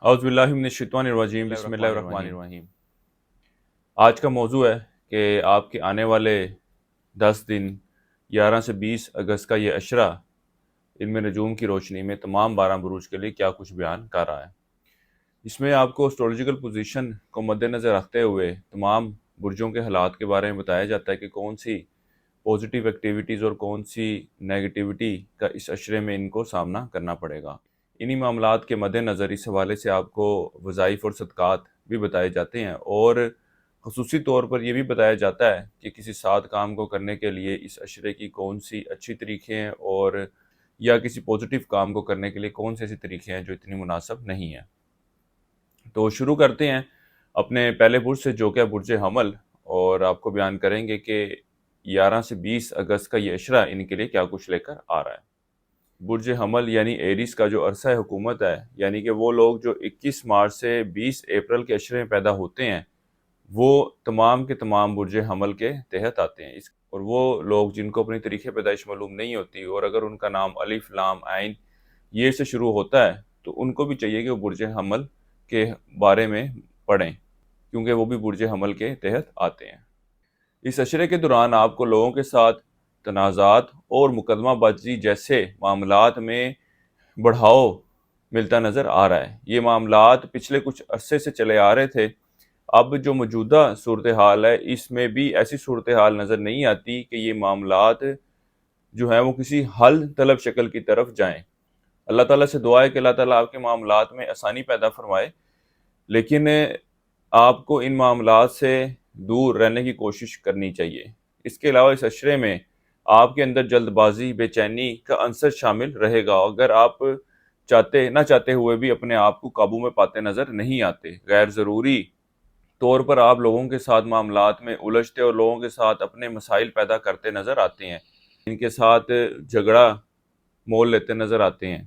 اعوذ باللہ من الشیطان الرجیم، بسم اللہ الرحمن الرحیم۔ آج کا موضوع ہے کہ آپ کے آنے والے 10 دن 11 سے 20 اگست کا یہ عشرہ علم نجوم کی روشنی میں تمام 12 بروج کے لیے کیا کچھ بیان کر رہا ہے۔ اس میں آپ کو اسٹرولاجیکل پوزیشن کو مد نظر رکھتے ہوئے تمام برجوں کے حالات کے بارے میں بتایا جاتا ہے کہ کون سی پازیٹیو ایکٹیویٹیز اور کون سی نیگیٹیوٹی کا اس عشرے میں ان کو سامنا کرنا پڑے گا۔ انہی معاملات کے مد نظر اس حوالے سے آپ کو وظائف اور صدقات بھی بتائے جاتے ہیں، اور خصوصی طور پر یہ بھی بتایا جاتا ہے کہ کسی سات کام کو کرنے کے لیے اس عشرے کی کون سی اچھی طریقے ہیں، اور یا کسی پازیٹیو کام کو کرنے کے لیے کون سے ایسے طریقے ہیں جو اتنی مناسب نہیں ہیں۔ تو شروع کرتے ہیں اپنے پہلے برج سے، جو کہ برج حمل، اور آپ کو بیان کریں گے کہ 11 سے 20 اگست کا یہ عشرہ ان کے لیے کیا کچھ لے کر آ رہا ہے۔ برج حمل یعنی ایریس کا جو عرصہ حکومت ہے، یعنی کہ وہ لوگ جو 21 مارچ سے 20 اپریل کے عشرے میں پیدا ہوتے ہیں، وہ تمام کے تمام برج حمل کے تحت آتے ہیں۔ اور وہ لوگ جن کو اپنی تاریخ پیدائش معلوم نہیں ہوتی، اور اگر ان کا نام الف لام عین یہ سے شروع ہوتا ہے، تو ان کو بھی چاہیے کہ وہ برج حمل کے بارے میں پڑھیں، کیونکہ وہ بھی برج حمل کے تحت آتے ہیں۔ اس عشرے کے دوران آپ کو لوگوں کے ساتھ تنازعات اور مقدمہ بازی جیسے معاملات میں بڑھاؤ ملتا نظر آ رہا ہے۔ یہ معاملات پچھلے کچھ عرصے سے چلے آ رہے تھے، اب جو موجودہ صورتحال ہے اس میں بھی ایسی صورتحال نظر نہیں آتی کہ یہ معاملات جو ہیں وہ کسی حل طلب شکل کی طرف جائیں۔ اللہ تعالیٰ سے دعا ہے کہ اللہ تعالیٰ آپ کے معاملات میں آسانی پیدا فرمائے، لیکن آپ کو ان معاملات سے دور رہنے کی کوشش کرنی چاہیے۔ اس کے علاوہ اس عشرے میں آپ کے اندر جلد بازی، بے چینی کا عنصر شامل رہے گا، اگر آپ نہ چاہتے ہوئے بھی اپنے آپ کو قابو میں پاتے نظر نہیں آتے۔ غیر ضروری طور پر آپ لوگوں کے ساتھ معاملات میں الجھتے اور لوگوں کے ساتھ اپنے مسائل پیدا کرتے نظر آتے ہیں، ان کے ساتھ جھگڑا مول لیتے نظر آتے ہیں۔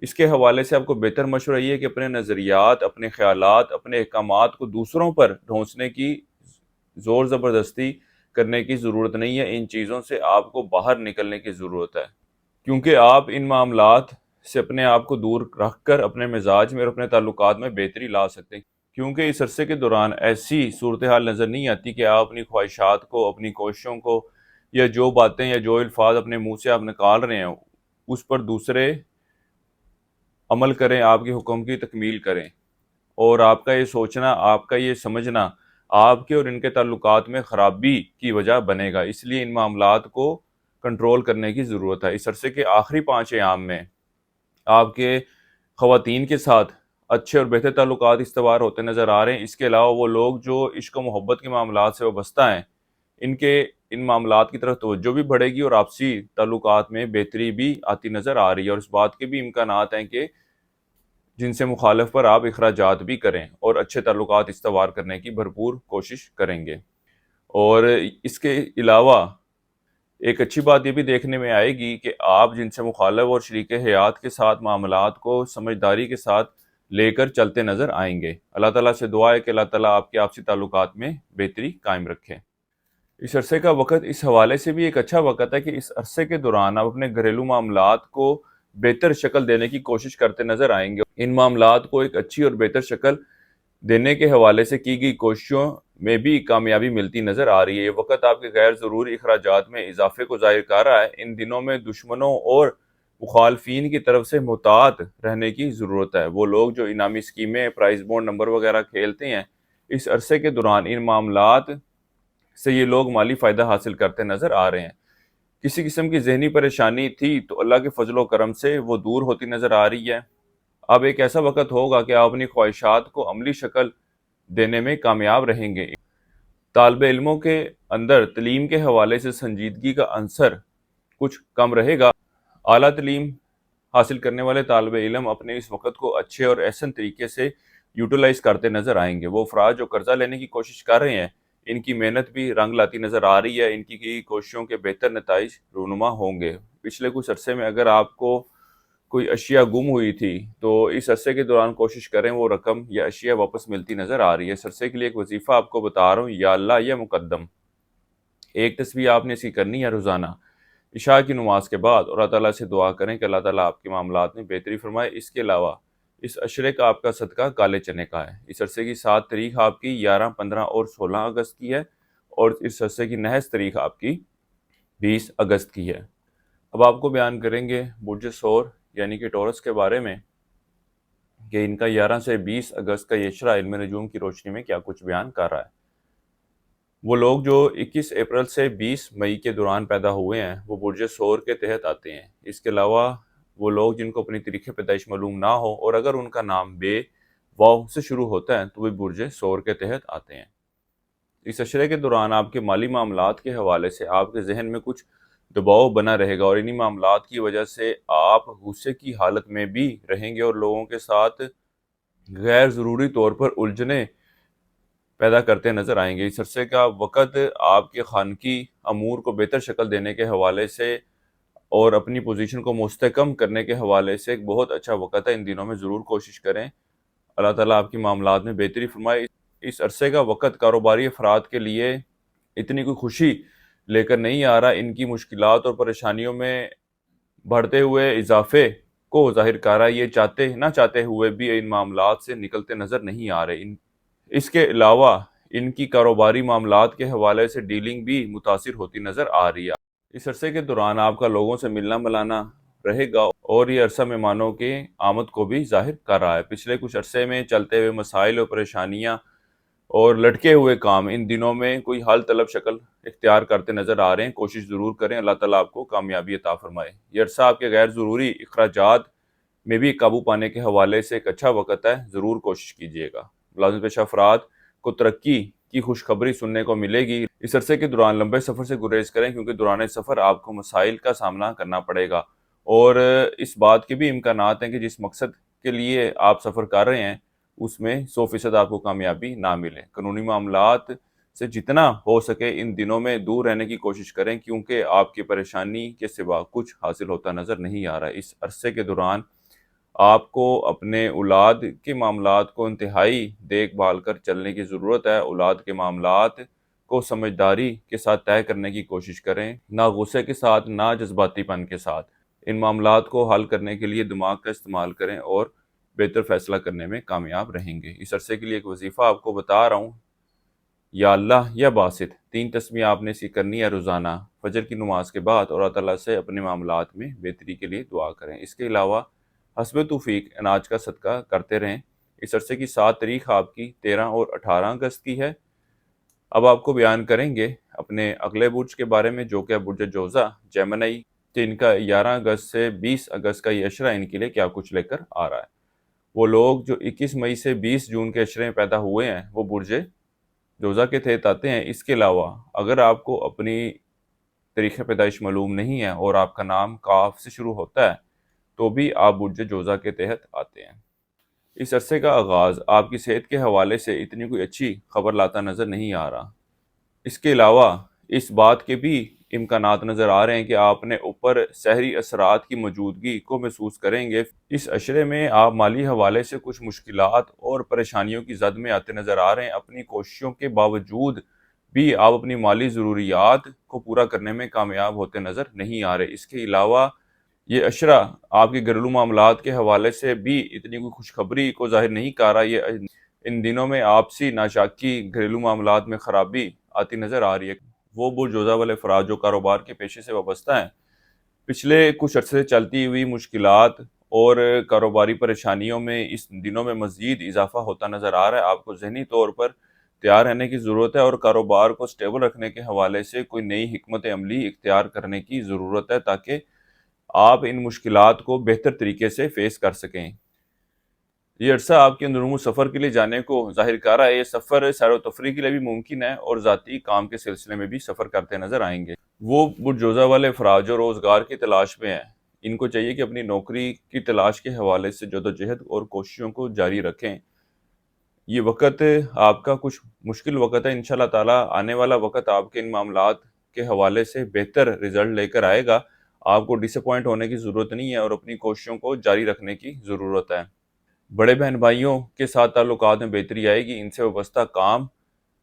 اس کے حوالے سے آپ کو بہتر مشورہ یہ ہے کہ اپنے نظریات، اپنے خیالات، اپنے احکامات کو دوسروں پر ڈھونسنے کی زور زبردستی کرنے کی ضرورت نہیں ہے۔ ان چیزوں سے آپ کو باہر نکلنے کی ضرورت ہے، کیونکہ آپ ان معاملات سے اپنے آپ کو دور رکھ کر اپنے مزاج میں اور اپنے تعلقات میں بہتری لا سکتے ہیں، کیونکہ اس عرصے کے دوران ایسی صورتحال نظر نہیں آتی کہ آپ اپنی خواہشات کو، اپنی کوششوں کو، یا جو باتیں یا جو الفاظ اپنے منہ سے آپ نکال رہے ہیں اس پر دوسرے عمل کریں، آپ کے حکم کی تکمیل کریں، اور آپ کا یہ سوچنا، آپ کا یہ سمجھنا آپ کے اور ان کے تعلقات میں خرابی کی وجہ بنے گا۔ اس لیے ان معاملات کو کنٹرول کرنے کی ضرورت ہے۔ اس عرصے کے آخری 5 ایام میں آپ کے خواتین کے ساتھ اچھے اور بہتر تعلقات استوار ہوتے نظر آ رہے ہیں۔ اس کے علاوہ وہ لوگ جو عشق و محبت کے معاملات سے وابستہ ہیں، ان معاملات کی طرف توجہ بھی بڑھے گی، اور آپسی تعلقات میں بہتری بھی آتی نظر آ رہی ہے، اور اس بات کے بھی امکانات ہیں کہ جن سے مخالف پر آپ اخراجات بھی کریں اور اچھے تعلقات استوار کرنے کی بھرپور کوشش کریں گے۔ اور اس کے علاوہ ایک اچھی بات یہ بھی دیکھنے میں آئے گی کہ آپ جن سے مخالف اور شریک حیات کے ساتھ معاملات کو سمجھداری کے ساتھ لے کر چلتے نظر آئیں گے۔ اللہ تعالیٰ سے دعا ہے کہ اللہ تعالیٰ آپ کے آپسی تعلقات میں بہتری قائم رکھے۔ اس عرصے کا وقت اس حوالے سے بھی ایک اچھا وقت ہے کہ اس عرصے کے دوران آپ اپنے گھریلو معاملات کو بہتر شکل دینے کی کوشش کرتے نظر آئیں گے۔ ان معاملات کو ایک اچھی اور بہتر شکل دینے کے حوالے سے کی گئی کوششوں میں بھی کامیابی ملتی نظر آ رہی ہے۔ یہ وقت آپ کے غیر ضروری اخراجات میں اضافے کو ظاہر کر رہا ہے۔ ان دنوں میں دشمنوں اور مخالفین کی طرف سے محتاط رہنے کی ضرورت ہے۔ وہ لوگ جو انعامی اسکیمیں، پرائز بونڈ نمبر وغیرہ کھیلتے ہیں، اس عرصے کے دوران ان معاملات سے یہ لوگ مالی فائدہ حاصل کرتے نظر آ رہے ہیں۔ کسی قسم کی ذہنی پریشانی تھی تو اللہ کے فضل و کرم سے وہ دور ہوتی نظر آ رہی ہے۔ اب ایک ایسا وقت ہوگا کہ آپ اپنی خواہشات کو عملی شکل دینے میں کامیاب رہیں گے۔ طالب علموں کے اندر تعلیم کے حوالے سے سنجیدگی کا عنصر کچھ کم رہے گا۔ اعلیٰ تعلیم حاصل کرنے والے طالب علم اپنے اس وقت کو اچھے اور احسن طریقے سے یوٹیلائز کرتے نظر آئیں گے۔ وہ افراد جو قرضہ لینے کی کوشش کر رہے ہیں، ان کی محنت بھی رنگ لاتی نظر آ رہی ہے، ان کی کوششوں کے بہتر نتائج رونما ہوں گے۔ پچھلے کچھ عرصے میں اگر آپ کو کوئی اشیاء گم ہوئی تھی تو اس عرصے کے دوران کوشش کریں وہ رقم یا اشیاء واپس ملتی نظر آ رہی ہے۔ اس عرصے کے لیے ایک وظیفہ آپ کو بتا رہا ہوں، یا اللہ یا مقدم۔ ایک تسبیح آپ نے اس کی کرنی ہے روزانہ عشاء کی نماز کے بعد، اور اللہ تعالیٰ سے دعا کریں کہ اللہ تعالیٰ آپ کے معاملات میں بہتری فرمائے۔ اس کے علاوہ اس عشرے کا آپ کا صدقہ کالے چنے کا ہے۔ اس عرصے کی 7 تاریخ آپ کی 11، 15 اور 16 اگست کی ہے، اور اس عرصے کی نحس تاریخ آپ کی 20 اگست کی ہے۔ اب آپ کو بیان کریں گے برج ثور یعنی کہ ٹورس کے بارے میں کہ ان کا 11 سے 20 اگست کا یہ عشرہ علم نجوم کی روشنی میں کیا کچھ بیان کر رہا ہے۔ وہ لوگ جو 21 اپریل سے 20 مئی کے دوران پیدا ہوئے ہیں وہ برج ثور کے تحت آتے ہیں۔ اس کے علاوہ وہ لوگ جن کو اپنی تاریخ پیدائش معلوم نہ ہو اور اگر ان کا نام بے واو سے شروع ہوتا ہے تو وہ برج ثور کے تحت آتے ہیں۔ اس عشرے کے دوران آپ کے مالی معاملات کے حوالے سے آپ کے ذہن میں کچھ دباؤ بنا رہے گا، اور انہی معاملات کی وجہ سے آپ غصے کی حالت میں بھی رہیں گے اور لوگوں کے ساتھ غیر ضروری طور پر الجھنیں پیدا کرتے نظر آئیں گے۔ اس عرصے کا وقت آپ کے خانگی امور کو بہتر شکل دینے کے حوالے سے اور اپنی پوزیشن کو مستحکم کرنے کے حوالے سے ایک بہت اچھا وقت ہے۔ ان دنوں میں ضرور کوشش کریں، اللہ تعالیٰ آپ کی معاملات میں بہتری فرمائے۔ اس عرصے کا وقت کاروباری افراد کے لیے اتنی کوئی خوشی لے کر نہیں آ رہا، ان کی مشکلات اور پریشانیوں میں بڑھتے ہوئے اضافے کو ظاہر کر رہا ہے۔ یہ چاہتے نہ چاہتے ہوئے بھی ان معاملات سے نکلتے نظر نہیں آ رہے۔ اس کے علاوہ ان کی کاروباری معاملات کے حوالے سے ڈیلنگ بھی متاثر ہوتی نظر آ رہی ہے۔ اس عرصے کے دوران آپ کا لوگوں سے ملنا ملانا رہے گا، اور یہ عرصہ مہمانوں کے آمد کو بھی ظاہر کر رہا ہے۔ پچھلے کچھ عرصے میں چلتے ہوئے مسائل اور پریشانیاں اور لٹکے ہوئے کام ان دنوں میں کوئی حل طلب شکل اختیار کرتے نظر آ رہے ہیں۔ کوشش ضرور کریں، اللہ تعالیٰ آپ کو کامیابی عطا فرمائے۔ یہ عرصہ آپ کے غیر ضروری اخراجات میں بھی قابو پانے کے حوالے سے ایک اچھا وقت ہے، ضرور کوشش کیجیے گا۔ ملازم پیشہ افراد کو ترقی کی خوشخبری سننے کو ملے گی۔ اس عرصے کے دوران لمبے سفر سے گریز کریں، کیونکہ دوران سفر آپ کو مسائل کا سامنا کرنا پڑے گا، اور اس بات کے بھی امکانات ہیں کہ جس مقصد کے لیے آپ سفر کر رہے ہیں اس میں 100% آپ کو کامیابی نہ ملے۔ قانونی معاملات سے جتنا ہو سکے ان دنوں میں دور رہنے کی کوشش کریں، کیونکہ آپ کی پریشانی کے سوا کچھ حاصل ہوتا نظر نہیں آ رہا ہے۔ اس عرصے کے دوران آپ کو اپنے اولاد کے معاملات کو انتہائی دیکھ بھال کر چلنے کی ضرورت ہے۔ اولاد کے معاملات کو سمجھداری کے ساتھ طے کرنے کی کوشش کریں، نہ غصے کے ساتھ، نہ جذباتی پن کے ساتھ۔ ان معاملات کو حل کرنے کے لیے دماغ کا استعمال کریں اور بہتر فیصلہ کرنے میں کامیاب رہیں گے۔ اس عرصے کے لیے ایک وظیفہ آپ کو بتا رہا ہوں، یا اللہ یا باسط 3 تسبیح آپ نے اسی کرنی ہے روزانہ فجر کی نماز کے بعد، اور اللہ تعالیٰ سے اپنے معاملات میں بہتری کے لیے دعا کریں۔ اس کے علاوہ حسب توفیق اناج کا صدقہ کرتے رہیں۔ اس عرصے کی 7 تاریخ آپ کی 13 اور 18 اگست کی ہے۔ اب آپ کو بیان کریں گے اپنے اگلے برج کے بارے میں، جو کہ برج جوزہ جیمنائی، کہ ان کا 11 اگست سے 20 اگست کا یہ عشرہ ان کے لیے کیا کچھ لے کر آ رہا ہے۔ وہ لوگ جو 21 مئی سے 20 جون کے عشرے میں پیدا ہوئے ہیں وہ برج جوزہ کے تحت آتے ہیں۔ اس کے علاوہ اگر آپ کو اپنی تاریخ پیدائش معلوم نہیں ہے اور آپ کا نام کاف سے شروع ہوتا ہے تو بھی آپ برج جوزہ کے تحت آتے ہیں۔ اس عرصے کا آغاز آپ کی صحت کے حوالے سے اتنی کوئی اچھی خبر لاتا نظر نہیں آ رہا۔ اس کے علاوہ اس بات کے بھی امکانات نظر آ رہے ہیں کہ آپ نے اوپر سحری اثرات کی موجودگی کو محسوس کریں گے۔ اس عشرے میں آپ مالی حوالے سے کچھ مشکلات اور پریشانیوں کی زد میں آتے نظر آ رہے ہیں۔ اپنی کوششوں کے باوجود بھی آپ اپنی مالی ضروریات کو پورا کرنے میں کامیاب ہوتے نظر نہیں آ رہے۔ اس کے علاوہ یہ عشرہ آپ کے گھریلو معاملات کے حوالے سے بھی اتنی کوئی خوشخبری کو ظاہر نہیں کر رہا۔ یہ ان دنوں میں آپسی ناشاکی، گھریلو معاملات میں خرابی آتی نظر آ رہی ہے۔ وہ برج جوزہ والے افراد جو کاروبار کے پیشے سے وابستہ ہیں، پچھلے کچھ عرصے سے چلتی ہوئی مشکلات اور کاروباری پریشانیوں میں اس دنوں میں مزید اضافہ ہوتا نظر آ رہا ہے۔ آپ کو ذہنی طور پر تیار رہنے کی ضرورت ہے اور کاروبار کو سٹیبل رکھنے کے حوالے سے کوئی نئی حکمت عملی اختیار کرنے کی ضرورت ہے تاکہ آپ ان مشکلات کو بہتر طریقے سے فیس کر سکیں۔ یہ عرصہ آپ کے اندرون سفر کے لیے جانے کو ظاہر کر رہا ہے۔ یہ سفر سیر و تفریح کے لیے بھی ممکن ہے اور ذاتی کام کے سلسلے میں بھی سفر کرتے نظر آئیں گے۔ وہ برج جوزہ والے افراد جو روزگار کی تلاش میں ہیں، ان کو چاہیے کہ اپنی نوکری کی تلاش کے حوالے سے جدوجہد اور کوششوں کو جاری رکھیں۔ یہ وقت آپ کا کچھ مشکل وقت ہے، انشاءاللہ تعالیٰ آنے والا وقت آپ کے ان معاملات کے حوالے سے بہتر رزلٹ لے کر آئے گا۔ آپ کو ڈس اپوائنٹ ہونے کی ضرورت نہیں ہے اور اپنی کوششوں کو جاری رکھنے کی ضرورت ہے۔ بڑے بہن بھائیوں کے ساتھ تعلقات میں بہتری آئے گی، ان سے وابستہ کام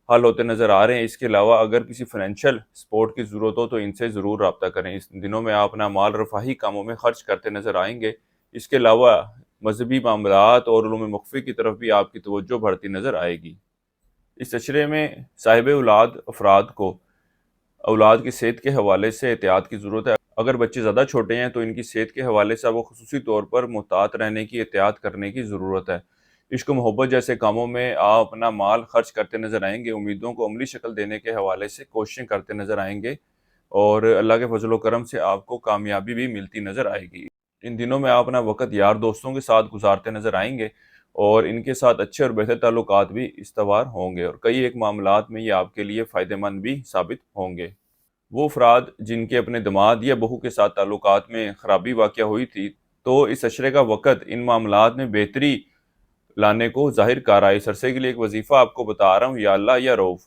حل ہوتے نظر آ رہے ہیں۔ اس کے علاوہ اگر کسی فائنینشیل سپورٹ کی ضرورت ہو تو ان سے ضرور رابطہ کریں۔ اس دنوں میں آپ اپنا مال رفاہی کاموں میں خرچ کرتے نظر آئیں گے۔ اس کے علاوہ مذہبی معاملات اور علوم مخفی کی طرف بھی آپ کی توجہ بڑھتی نظر آئے گی۔ اس اشرے میں صاحب اولاد افراد کو اولاد کی صحت کے حوالے سے احتیاط کی ضرورت ہے۔ اگر بچے زیادہ چھوٹے ہیں تو ان کی صحت کے حوالے سے آپ کو خصوصی طور پر محتاط رہنے کی، احتیاط کرنے کی ضرورت ہے۔ عشق و محبت جیسے کاموں میں آپ اپنا مال خرچ کرتے نظر آئیں گے، امیدوں کو عملی شکل دینے کے حوالے سے کوششیں کرتے نظر آئیں گے، اور اللہ کے فضل و کرم سے آپ کو کامیابی بھی ملتی نظر آئے گی۔ ان دنوں میں آپ اپنا وقت یار دوستوں کے ساتھ گزارتے نظر آئیں گے، اور ان کے ساتھ اچھے اور بہتر تعلقات بھی استوار ہوں گے، اور کئی ایک معاملات میں یہ آپ کے لیے فائدہ مند بھی ثابت ہوں گے۔ وہ افراد جن کے اپنے داماد یا بہو کے ساتھ تعلقات میں خرابی واقع ہوئی تھی، تو اس عشرے کا وقت ان معاملات میں بہتری لانے کو ظاہر کر رہا ہے۔ اس عرصے کے لیے ایک وظیفہ آپ کو بتا رہا ہوں، یا اللہ یا روف۔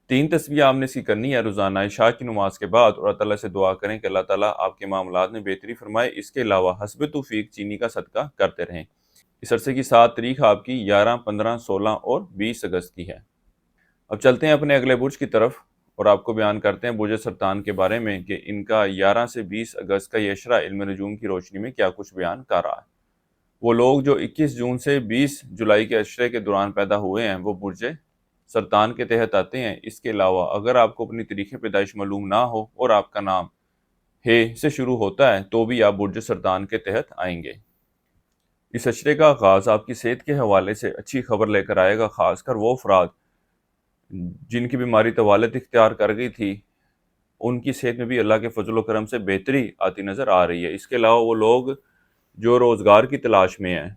3 تسبیح آپ نے اس کی کرنی ہے روزانہ عشاء کی نماز کے بعد، اور اللہ تعالیٰ سے دعا کریں کہ اللہ تعالیٰ آپ کے معاملات میں بہتری فرمائے۔ اس کے علاوہ حسب توفیق چینی کا صدقہ کرتے رہیں۔ اس عرصے کی 7 تاریخ آپ کی 11، 15، 16 اور 20 اگست کی ہے۔ اب چلتے ہیں اپنے اگلے برج کی طرف، اور آپ کو بیان کرتے ہیں برج سرطان کے بارے میں کہ ان کا 11 سے 20 اگست کا یہ عشرہ علم نجوم کی روشنی میں کیا کچھ بیان کر رہا ہے۔ وہ لوگ جو 21 جون سے 20 جولائی کے عشرے کے دوران پیدا ہوئے ہیں وہ برج سرطان کے تحت آتے ہیں۔ اس کے علاوہ اگر آپ کو اپنی تاریخ پیدائش معلوم نہ ہو اور آپ کا نام ہے سے شروع ہوتا ہے تو بھی آپ برج سرطان کے تحت آئیں گے۔ اس عشرے کا آغاز آپ کی صحت کے حوالے سے اچھی خبر لے کر آئے گا، خاص کر وہ افراد جن کی بیماری طوالت اختیار کر گئی تھی، ان کی صحت میں بھی اللہ کے فضل و کرم سے بہتری آتی نظر آ رہی ہے۔ اس کے علاوہ وہ لوگ جو روزگار کی تلاش میں ہیں،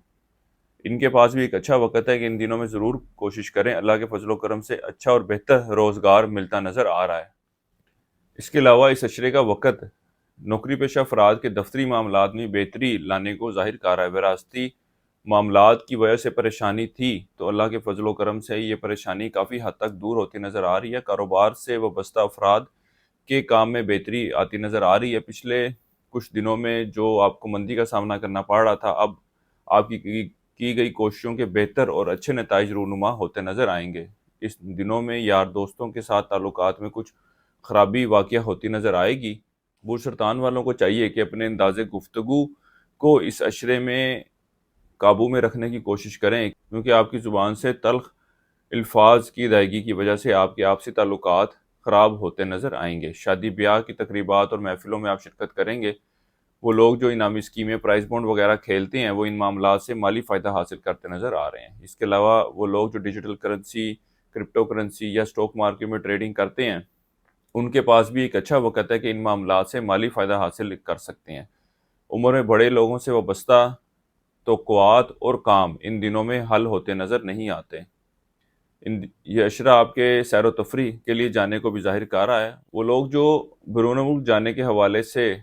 ان کے پاس بھی ایک اچھا وقت ہے کہ ان دنوں میں ضرور کوشش کریں، اللہ کے فضل و کرم سے اچھا اور بہتر روزگار ملتا نظر آ رہا ہے۔ اس کے علاوہ اس عشرے کا وقت نوکری پیشہ افراد کے دفتری معاملات میں بہتری لانے کو ظاہر کر رہا ہے۔ وراثتی معاملات کی وجہ سے پریشانی تھی تو اللہ کے فضل و کرم سے یہ پریشانی کافی حد تک دور ہوتی نظر آ رہی ہے۔ کاروبار سے وابستہ افراد کے کام میں بہتری آتی نظر آ رہی ہے۔ پچھلے کچھ دنوں میں جو آپ کو مندی کا سامنا کرنا پڑ رہا تھا، اب آپ کی گئی کوششوں کے بہتر اور اچھے نتائج رونما ہوتے نظر آئیں گے۔ اس دنوں میں یار دوستوں کے ساتھ تعلقات میں کچھ خرابی واقع ہوتی نظر آئے گی۔ برج سرطان والوں کو چاہیے کہ اپنے انداز گفتگو کو اس عشرے میں قابو میں رکھنے کی کوشش کریں، کیونکہ آپ کی زبان سے تلخ الفاظ کی ادائیگی کی وجہ سے آپ کے آپسی تعلقات خراب ہوتے نظر آئیں گے۔ شادی بیاہ کی تقریبات اور محفلوں میں آپ شرکت کریں گے۔ وہ لوگ جو انعامی اسکیمیں، پرائز بونڈ وغیرہ کھیلتے ہیں، وہ ان معاملات سے مالی فائدہ حاصل کرتے نظر آ رہے ہیں۔ اس کے علاوہ وہ لوگ جو ڈیجیٹل کرنسی، کرپٹو کرنسی یا اسٹاک مارکیٹ میں ٹریڈنگ کرتے ہیں، ان کے پاس بھی ایک اچھا وقت ہے کہ ان معاملات سے مالی فائدہ حاصل کر سکتے ہیں۔ عمر میں بڑے لوگوں سے وابستہ توقعات اور کام ان دنوں میں حل ہوتے نظر نہیں آتے۔ یہ عشرہ آپ کے سیر و تفریح کے لیے جانے کو بھی ظاہر کر رہا ہے۔ وہ لوگ جو بیرون ملک جانے کے حوالے سے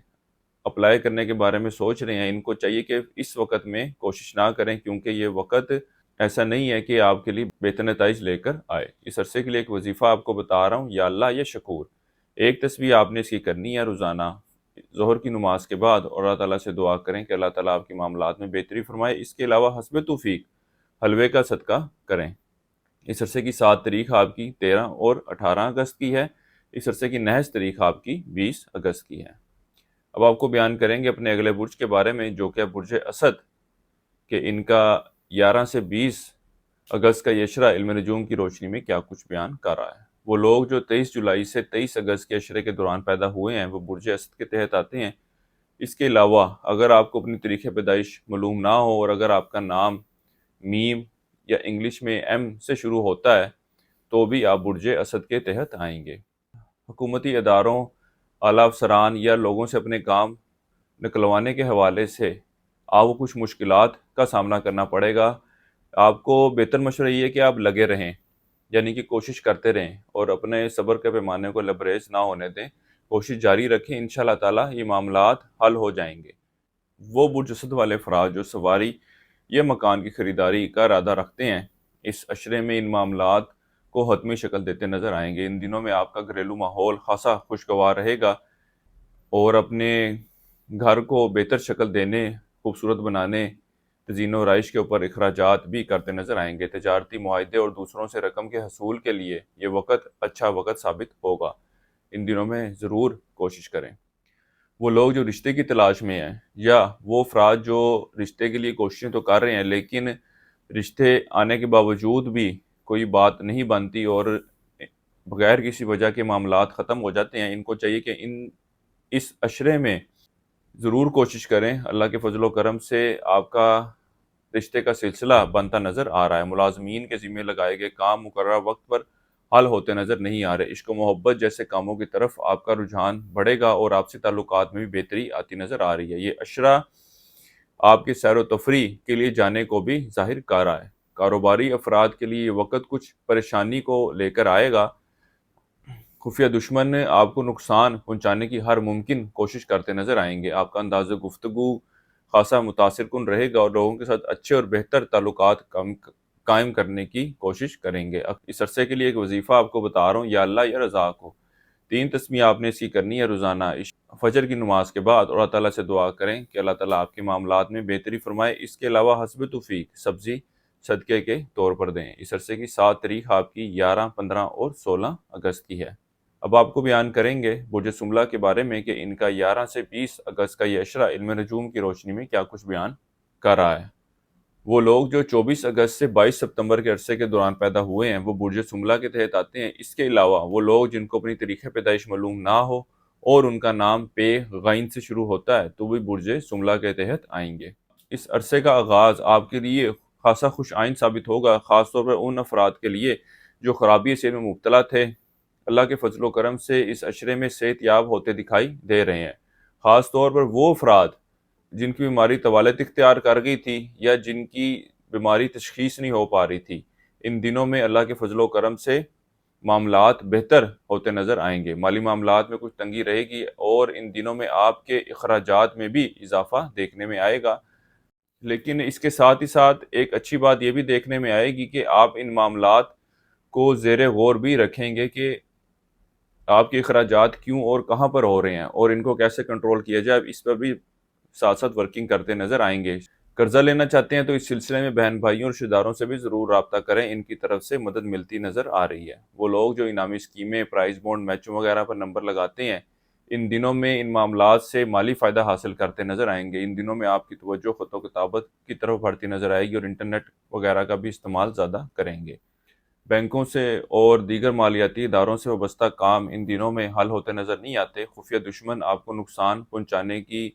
اپلائی کرنے کے بارے میں سوچ رہے ہیں، ان کو چاہیے کہ اس وقت میں کوشش نہ کریں، کیونکہ یہ وقت ایسا نہیں ہے کہ آپ کے لیے بہتر نتائج لے کر آئے۔ اس عرصے کے لیے ایک وظیفہ آپ کو بتا رہا ہوں، یا اللہ یا شکور۔ 1 تسبیح آپ نے اس کی کرنی ہے روزانہ ظہر کی نماز کے بعد، اور اللہ تعالیٰ سے دعا کریں کہ اللہ تعالیٰ آپ کے معاملات میں بہتری فرمائے۔ اس کے علاوہ حسب توفیق حلوے کا صدقہ کریں۔ اس عرصے کی 7 تاریخ آپ کی 13 اور 18 اگست کی ہے۔ اس عرصے کی نحس تاریخ آپ کی 20 اگست کی ہے۔ اب آپ کو بیان کریں گے اپنے اگلے برج کے بارے میں، جو کہ برج اسد، کہ ان کا 11 سے 20 اگست کا یہ عشرہ علم نجوم کی روشنی میں کیا کچھ بیان کر رہا ہے۔ وہ لوگ جو 23 جولائی سے 23 اگست کے عشرے کے دوران پیدا ہوئے ہیں وہ برج اسد کے تحت آتے ہیں۔ اس کے علاوہ اگر آپ کو اپنی تاریخ پیدائش معلوم نہ ہو، اور اگر آپ کا نام میم یا انگلش میں ایم سے شروع ہوتا ہے تو بھی آپ برج اسد کے تحت آئیں گے۔ حکومتی اداروں، اعلیٰ افسران یا لوگوں سے اپنے کام نکلوانے کے حوالے سے آپ کو کچھ مشکلات کا سامنا کرنا پڑے گا۔ آپ کو بہتر مشورہ یہ ہے کہ آپ لگے رہیں، یعنی کہ کوشش کرتے رہیں اور اپنے صبر کے پیمانے کو لبریز نہ ہونے دیں، کوشش جاری رکھیں، انشاءاللہ تعالی یہ معاملات حل ہو جائیں گے۔ وہ برج اسد والے افراد جو سواری یا مکان کی خریداری کا ارادہ رکھتے ہیں، اس عشرے میں ان معاملات کو حتمی شکل دیتے نظر آئیں گے۔ ان دنوں میں آپ کا گھریلو ماحول خاصا خوشگوار رہے گا، اور اپنے گھر کو بہتر شکل دینے، خوبصورت بنانے، تزئین و آرائش کے اوپر اخراجات بھی کرتے نظر آئیں گے۔ تجارتی معاہدے اور دوسروں سے رقم کے حصول کے لیے یہ وقت اچھا وقت ثابت ہوگا۔ ان دنوں میں ضرور کوشش کریں۔ وہ لوگ جو رشتے کی تلاش میں ہیں یا وہ افراد جو رشتے کے لیے کوششیں تو کر رہے ہیں لیکن رشتے آنے کے باوجود بھی کوئی بات نہیں بنتی اور بغیر کسی وجہ کے معاملات ختم ہو جاتے ہیں، ان کو چاہیے کہ اس عشرے میں ضرور کوشش کریں۔ اللہ کے فضل و کرم سے آپ کا رشتے کا سلسلہ بنتا نظر آ رہا ہے، ملازمین کے ذمہ لگائے گئے کام مقررہ وقت پر حل ہوتے نظر نہیں آ رہے، عشق و محبت جیسے کاموں کی طرف آپ کا رجحان بڑھے گا اور آپسی تعلقات میں بھی بہتری آتی نظر آ رہی ہے۔ یہ عشرہ آپ کے سیر و تفریح کے لیے جانے کو بھی ظاہر کر رہا ہے۔ کاروباری افراد کے لیے یہ وقت کچھ پریشانی کو لے کر آئے گا، خفیہ دشمن آپ کو نقصان پہنچانے کی ہر ممکن کوشش کرتے نظر آئیں گے۔ آپ کا انداز گفتگو خاصا متاثر کن رہے گا اور لوگوں کے ساتھ اچھے اور بہتر تعلقات قائم کرنے کی کوشش کریں گے۔ اب اس عرصے کے لیے ایک وظیفہ آپ کو بتا رہا ہوں، یا اللہ یا رزاق ہو، 3 تسمیہ آپ نے اس کی کرنی ہے روزانہ فجر کی نماز کے بعد، اور اللہ تعالیٰ سے دعا کریں کہ اللہ تعالیٰ آپ کے معاملات میں بہتری فرمائے۔ اس کے علاوہ حسب توفیق سبزی صدقے کے طور پر دیں۔ اس عرصے کی 7 تاریخ آپ کی 11، 15 اور 16 اگست کی ہے۔ اب آپ کو بیان کریں گے برج سملہ کے بارے میں کہ ان کا 11 سے 20 اگست کا یہ عشرہ علم نجوم کی روشنی میں کیا کچھ بیان کر رہا ہے۔ وہ لوگ جو 24 اگست سے 22 ستمبر کے عرصے کے دوران پیدا ہوئے ہیں وہ برج سملہ کے تحت آتے ہیں۔ اس کے علاوہ وہ لوگ جن کو اپنی تاریخ پیدائش معلوم نہ ہو اور ان کا نام پے غین سے شروع ہوتا ہے تو وہ برج سملہ کے تحت آئیں گے۔ اس عرصے کا آغاز آپ کے لیے خاصا خوش آئند ثابت ہوگا، خاص طور پر ان افراد کے لیے جو خرابی صحت میں مبتلا تھے۔ اللہ کے فضل و کرم سے اس عشرے میں صحت یاب ہوتے دکھائی دے رہے ہیں، خاص طور پر وہ افراد جن کی بیماری طوالت اختیار کر گئی تھی یا جن کی بیماری تشخیص نہیں ہو پا رہی تھی، ان دنوں میں اللہ کے فضل و کرم سے معاملات بہتر ہوتے نظر آئیں گے۔ مالی معاملات میں کچھ تنگی رہے گی اور ان دنوں میں آپ کے اخراجات میں بھی اضافہ دیکھنے میں آئے گا، لیکن اس کے ساتھ ہی ساتھ ایک اچھی بات یہ بھی دیکھنے میں آئے گی کہ آپ ان معاملات کو زیر غور بھی رکھیں گے کہ آپ کے اخراجات کیوں اور کہاں پر ہو رہے ہیں اور ان کو کیسے کنٹرول کیا جائے، اس پر بھی ساتھ ساتھ ورکنگ کرتے نظر آئیں گے۔ قرضہ لینا چاہتے ہیں تو اس سلسلے میں بہن بھائیوں اور رشتہ داروں سے بھی ضرور رابطہ کریں، ان کی طرف سے مدد ملتی نظر آ رہی ہے۔ وہ لوگ جو انعامی اسکیمیں، پرائز بونڈ، میچوں وغیرہ پر نمبر لگاتے ہیں، ان دنوں میں ان معاملات سے مالی فائدہ حاصل کرتے نظر آئیں گے۔ ان دنوں میں آپ کی توجہ خط و کتابت کی طرف بڑھتی نظر آئے گی اور انٹرنیٹ وغیرہ کا بھی استعمال زیادہ کریں گے۔ بینکوں سے اور دیگر مالیاتی اداروں سے وابستہ کام ان دنوں میں حل ہوتے نظر نہیں آتے۔ خفیہ دشمن آپ کو نقصان پہنچانے کی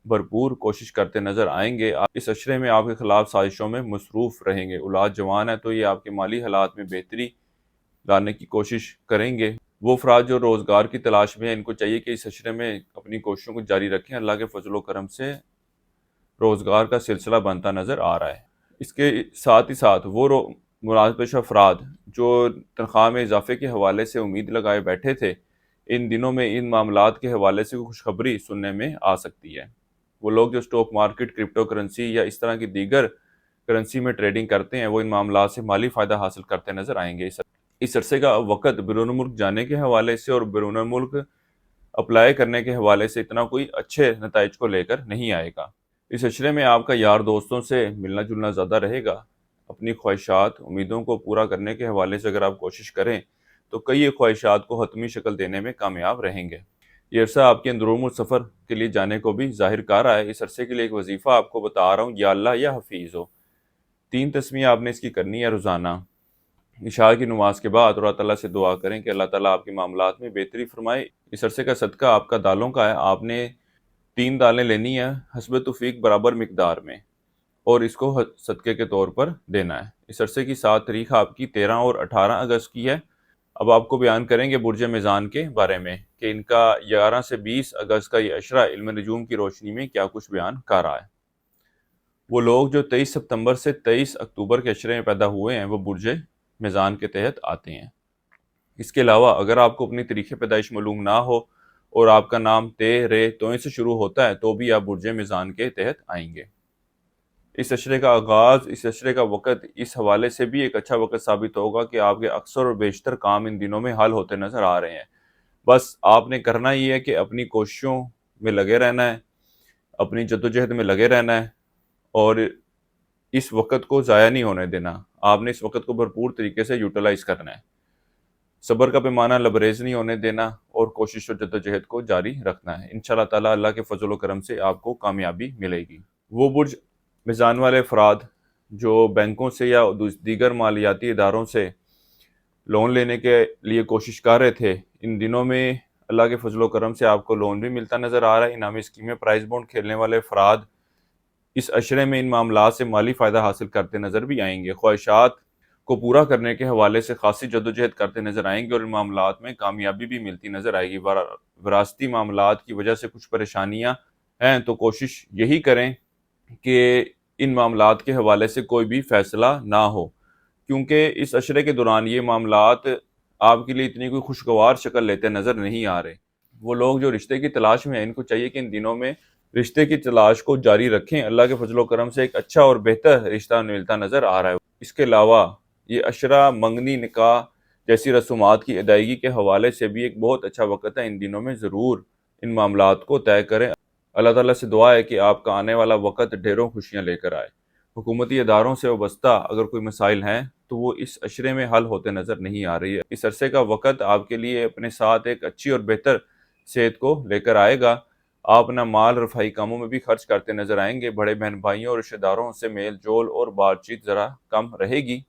بھرپور کوشش کرتے نظر آئیں گے۔ آپ اس عشرے میں آپ کے خلاف سازشوں میں مصروف رہیں گے۔ اولاد جوان ہے تو یہ آپ کے مالی حالات میں بہتری لانے کی کوشش کریں گے۔ وہ افراد جو روزگار کی تلاش میں ہیں ان کو چاہیے کہ اس عشرے میں اپنی کوششوں کو جاری رکھیں، اللہ کے فضل و کرم سے روزگار کا سلسلہ بنتا نظر آ رہا ہے۔ اس کے ساتھ ہی ساتھ وہ ملازمت پیشہ افراد جو تنخواہ میں اضافے کے حوالے سے امید لگائے بیٹھے تھے، ان دنوں میں ان معاملات کے حوالے سے خوشخبری سننے میں آ سکتی ہے۔ وہ لوگ جو سٹاک مارکیٹ، کرپٹو کرنسی یا اس طرح کی دیگر کرنسی میں ٹریڈنگ کرتے ہیں وہ ان معاملات سے مالی فائدہ حاصل کرتے نظر آئیں گے۔ اس عرصے کا وقت بیرون ملک جانے کے حوالے سے اور بیرون ملک اپلائی کرنے کے حوالے سے اتنا کوئی اچھے نتائج کو لے کر نہیں آئے گا۔ اس عشرے میں آپ کا یار دوستوں سے ملنا جلنا زیادہ رہے گا۔ اپنی خواہشات، امیدوں کو پورا کرنے کے حوالے سے اگر آپ کوشش کریں تو کئی خواہشات کو حتمی شکل دینے میں کامیاب رہیں گے۔ یہ عرصہ آپ کے اندرون ملک سفر کے لیے جانے کو بھی ظاہر کر رہا ہے۔ اس عرصے کے لیے ایک وظیفہ آپ کو بتا رہا ہوں، یا اللہ یا حفیظ ہو، 3 تسمیہ آپ نے اس کی کرنی ہے روزانہ عشاء کی نماز کے بعد، اور اللہ تعالیٰ سے دعا کریں کہ اللہ تعالیٰ آپ کے معاملات میں بہتری فرمائے۔ اس عرصے کا صدقہ آپ کا دالوں کا ہے، آپ نے 3 دالیں لینی ہیں حسب توفیق برابر مقدار میں اور اس کو صدقے کے طور پر دینا ہے۔ اس عرصے کی 7 تاریخ آپ کی 13 اور 18 اگست کی ہے۔ اب آپ کو بیان کریں گے برج میزان کے بارے میں کہ ان کا 11 سے 20 اگست کا یہ عشرہ علم نجوم کی روشنی میں کیا کچھ بیان کر رہا ہے۔ وہ لوگ جو 23 ستمبر سے 23 اکتوبر کے عشرے میں پیدا ہوئے ہیں وہ برج میزان کے تحت آتے ہیں۔ اس کے علاوہ اگر آپ کو اپنی تاریخ پیدائش معلوم نہ ہو اور آپ کا نام تے، رے، توئیں سے شروع ہوتا ہے تو بھی آپ برج میزان کے تحت آئیں گے۔ اس عشرے کا آغاز، اس عشرے کا وقت اس حوالے سے بھی ایک اچھا وقت ثابت ہوگا کہ آپ کے اکثر اور بیشتر کام ان دنوں میں حل ہوتے نظر آ رہے ہیں۔ بس آپ نے کرنا یہ ہے کہ اپنی کوششوں میں لگے رہنا ہے، اپنی جدوجہد میں لگے رہنا ہے اور اس وقت کو ضائع نہیں ہونے دینا۔ آپ نے اس وقت کو بھرپور طریقے سے یوٹیلائز کرنا ہے۔ صبر کا پیمانہ لبریز نہیں ہونے دینا اور کوشش و جدوجہد کو جاری رکھنا ہے۔ انشاءاللہ تعالیٰ اللہ کے فضل و کرم سے آپ کو کامیابی ملے گی۔ وہ برج میزان والے افراد جو بینکوں سے یا دیگر مالیاتی اداروں سے لون لینے کے لیے کوشش کر رہے تھے، ان دنوں میں اللہ کے فضل و کرم سے آپ کو لون بھی ملتا نظر آ رہا ہے۔ انعامی اسکیمیں، پرائز بونڈ کھیلنے والے افراد اس عشرے میں ان معاملات سے مالی فائدہ حاصل کرتے نظر بھی آئیں گے۔ خواہشات کو پورا کرنے کے حوالے سے خاصی جدوجہد کرتے نظر آئیں گے اور ان معاملات میں کامیابی بھی ملتی نظر آئے گی۔ وراثتی معاملات کی وجہ سے کچھ پریشانیاں ہیں تو کوشش یہی کریں کہ ان معاملات کے حوالے سے کوئی بھی فیصلہ نہ ہو، کیونکہ اس عشرے کے دوران یہ معاملات آپ کے لیے اتنی کوئی خوشگوار شکل لیتے نظر نہیں آ رہے۔ وہ لوگ جو رشتے کی تلاش میں ہیں، ان کو چاہیے کہ ان دنوں میں رشتے کی تلاش کو جاری رکھیں۔ اللہ کے فضل و کرم سے ایک اچھا اور بہتر رشتہ ملتا نظر آ رہا ہے۔ اس کے علاوہ یہ عشرہ منگنی، نکاح جیسی رسومات کی ادائیگی کے حوالے سے بھی ایک بہت اچھا وقت ہے۔ ان دنوں میں ضرور ان معاملات کو طے کریں۔ اللہ تعالیٰ سے دعا ہے کہ آپ کا آنے والا وقت ڈھیروں خوشیاں لے کر آئے۔ حکومتی اداروں سے وابستہ اگر کوئی مسائل ہیں تو وہ اس عشرے میں حل ہوتے نظر نہیں آ رہی ہے۔ اس عرصے کا وقت آپ کے لیے اپنے ساتھ ایک اچھی اور بہتر صحت کو لے کر آئے گا۔ آپ اپنا مال رفاہی کاموں میں بھی خرچ کرتے نظر آئیں گے۔ بڑے بہن بھائیوں اور رشتہ داروں سے میل جول اور بات چیت ذرا کم رہے گی۔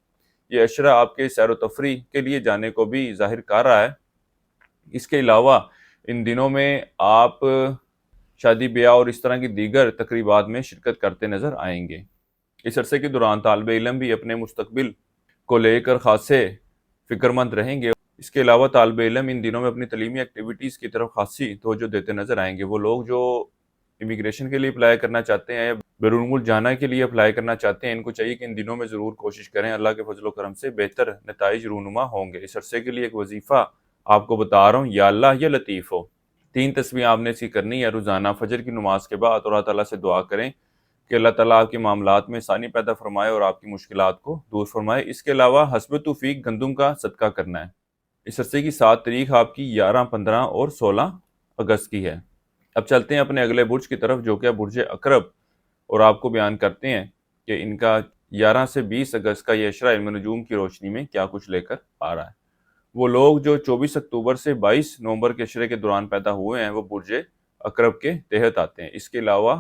یہ عشرہ آپ کے سیر و تفریح کے لیے جانے کو بھی ظاہر کر رہا ہے۔ اس کے علاوہ ان دنوں میں آپ شادی بیاہ اور اس طرح کی دیگر تقریبات میں شرکت کرتے نظر آئیں گے۔ اس عرصے کے دوران طالب علم بھی اپنے مستقبل کو لے کر خاصے فکر مند رہیں گے۔ اس کے علاوہ طالب علم ان دنوں میں اپنی تعلیمی ایکٹیویٹیز کی طرف خاصی توجہ دیتے نظر آئیں گے۔ وہ لوگ جو امیگریشن کے لیے اپلائی کرنا چاہتے ہیں یا بیرون ملک جانا کے لیے اپلائی کرنا چاہتے ہیں، ان کو چاہیے کہ ان دنوں میں ضرور کوشش کریں۔ اللہ کے فضل و کرم سے بہتر نتائج رونما ہوں گے۔ اس عرصے کے لیے ایک وظیفہ آپ کو بتا رہا ہوں، یا اللہ یا لطیف ہو۔ 3 تسبیح آپ نے اس کی کرنی ہے روزانہ فجر کی نماز کے بعد، اور اللہ تعالیٰ سے دعا کریں کہ اللہ تعالیٰ آپ کے معاملات میں آسانی پیدا فرمائے اور آپ کی مشکلات کو دور فرمائے۔ اس کے علاوہ حسب توفیق گندم کا صدقہ کرنا ہے۔ اس عرصے کی 7 تاریخ آپ کی 11، 15 اور 16 اگست کی ہے۔ اب چلتے ہیں اپنے اگلے برج کی طرف جو کہ برج عقرب، اور آپ کو بیان کرتے ہیں کہ ان کا 11 سے 20 اگست کا یہ عشرہ علم نجوم کی روشنی میں کیا کچھ لے کر آ رہا ہے۔ وہ لوگ جو 24 اکتوبر سے 22 نومبر کے عشرے کے دوران پیدا ہوئے ہیں وہ برج عقرب کے تحت آتے ہیں۔ اس کے علاوہ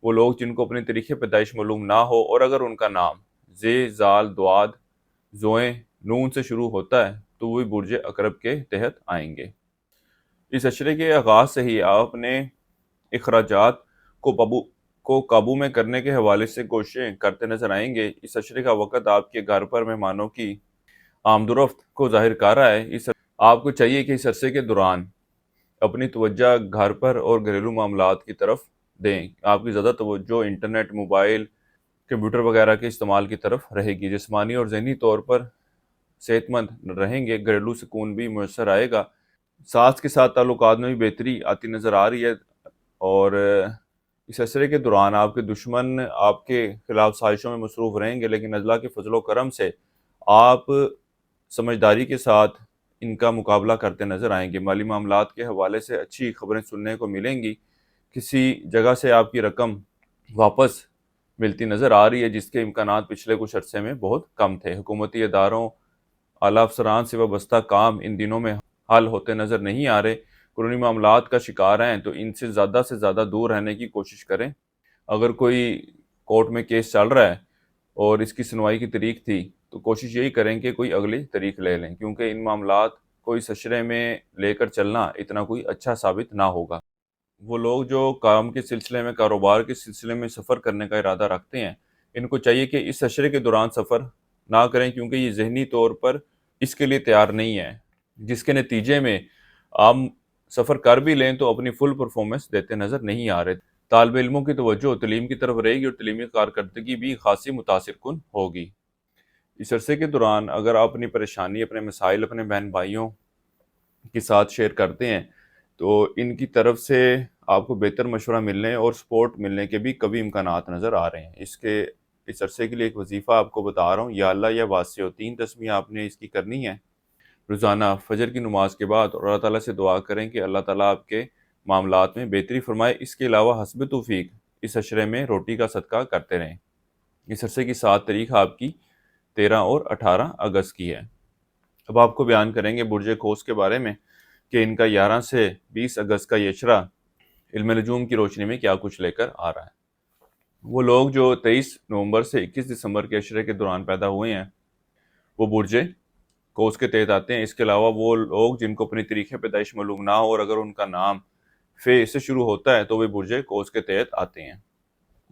وہ لوگ جن کو اپنے تاریخ پیدائش معلوم نہ ہو اور اگر ان کا نام زے، زال، دواد، زوئیں، نون سے شروع ہوتا ہے تو وہ برج عقرب کے تحت آئیں گے۔ اس عشرے کے آغاز سے ہی آپ اپنے اخراجات کو قابو میں کرنے کے حوالے سے کوششیں کرتے نظر آئیں گے۔ اس عشرے کا وقت آپ کے گھر پر مہمانوں کی آمد و رفت کو ظاہر کر رہا ہے۔ آپ کو چاہیے کہ اس عرصے کے دوران اپنی توجہ گھر پر اور گھریلو معاملات کی طرف دیں۔ آپ کی زیادہ توجہ انٹرنیٹ، موبائل، کمپیوٹر وغیرہ کے استعمال کی طرف رہے گی۔ جسمانی اور ذہنی طور پر صحت مند رہیں گے، گھریلو سکون بھی میسر آئے گا۔ ساس کے ساتھ تعلقات میں بھی بہتری آتی نظر آ رہی ہے، اور اس عشرے کے دوران آپ کے دشمن آپ کے خلاف سازشوں میں مصروف رہیں گے، لیکن اللہ کے فضل و کرم سے آپ سمجھداری کے ساتھ ان کا مقابلہ کرتے نظر آئیں گے۔ مالی معاملات کے حوالے سے اچھی خبریں سننے کو ملیں گی۔ کسی جگہ سے آپ کی رقم واپس ملتی نظر آ رہی ہے جس کے امکانات پچھلے کچھ عرصے میں بہت کم تھے۔ حکومتی اداروں، اعلیٰ افسران سے وابستہ کام ان دنوں میں حل ہوتے نظر نہیں آ رہے۔ قانونی معاملات کا شکار ہیں تو ان سے زیادہ دور رہنے کی کوشش کریں۔ اگر کوئی کورٹ میں کیس چل رہا ہے اور اس کی سنوائی کی تاریخ تھی تو کوشش یہی کریں کہ کوئی اگلی تاریخ لے لیں، کیونکہ ان معاملات کو اس عشرے میں لے کر چلنا اتنا کوئی اچھا ثابت نہ ہوگا۔ وہ لوگ جو کام کے سلسلے میں، کاروبار کے سلسلے میں سفر کرنے کا ارادہ رکھتے ہیں، ان کو چاہیے کہ اس عشرے کے دوران سفر نہ کریں، کیونکہ یہ ذہنی طور پر اس کے لیے تیار نہیں ہے، جس کے نتیجے میں آپ سفر کر بھی لیں تو اپنی فل پرفارمنس دیتے نظر نہیں آ رہے۔ طالب علموں کی توجہ تعلیم کی طرف رہے گی اور تعلیمی کارکردگی بھی خاصی متاثر کن ہوگی۔ اس عرصے کے دوران اگر آپ اپنی پریشانی، اپنے مسائل اپنے بہن بھائیوں کے ساتھ شیئر کرتے ہیں تو ان کی طرف سے آپ کو بہتر مشورہ ملنے اور سپورٹ ملنے کے بھی کبھی امکانات نظر آ رہے ہیں۔ اس عرصے کے لیے ایک وظیفہ آپ کو بتا رہا ہوں، یا اللہ یا واسع ہو۔ 3 تسبیح آپ نے اس کی کرنی ہے روزانہ فجر کی نماز کے بعد، اور اللہ تعالیٰ سے دعا کریں کہ اللہ تعالیٰ آپ کے معاملات میں بہتری فرمائے۔ اس کے علاوہ حسب توفیق اس عشرے میں روٹی کا صدقہ کرتے رہیں۔ اس عرصے کی 7 تاریخ آپ کی 13 اور 18 اگست کی ہے۔ اب آپ کو بیان کریں گے برج قوس کے بارے میں کہ ان کا 11 سے 20 اگست کا یہ اشرہ علم نجوم کی روشنی میں کیا کچھ لے کر آ رہا ہے۔ وہ لوگ جو 23 نومبر سے 21 دسمبر کے اشرے کے دوران پیدا ہوئے ہیں وہ برج قوس کے تحت آتے ہیں۔ اس کے علاوہ وہ لوگ جن کو اپنی تاریخ پیدائش معلوم نہ ہو اور اگر ان کا نام فے سے شروع ہوتا ہے تو وہ برج قوس کے تحت آتے ہیں۔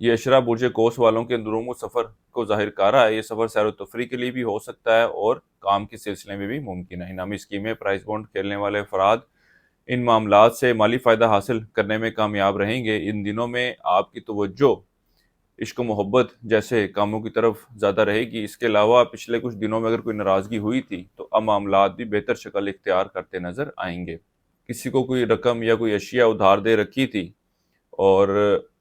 یہ اشرہ برج قوس والوں کے اندرون سفر کو ظاہر کر رہا ہے۔ یہ سفر سیر و تفریح کے لیے بھی ہو سکتا ہے اور کام کے سلسلے میں بھی ممکن ہے۔ انعامی اسکیمیں، پرائز بانڈ کھیلنے والے افراد ان معاملات سے مالی فائدہ حاصل کرنے میں کامیاب رہیں گے۔ ان دنوں میں آپ کی توجہ عشق و محبت جیسے کاموں کی طرف زیادہ رہے گی۔ اس کے علاوہ پچھلے کچھ دنوں میں اگر کوئی ناراضگی ہوئی تھی تو اب معاملات بھی بہتر شکل اختیار کرتے نظر آئیں گے۔ کسی کو کوئی رقم یا کوئی اشیاء ادھار دے رکھی تھی اور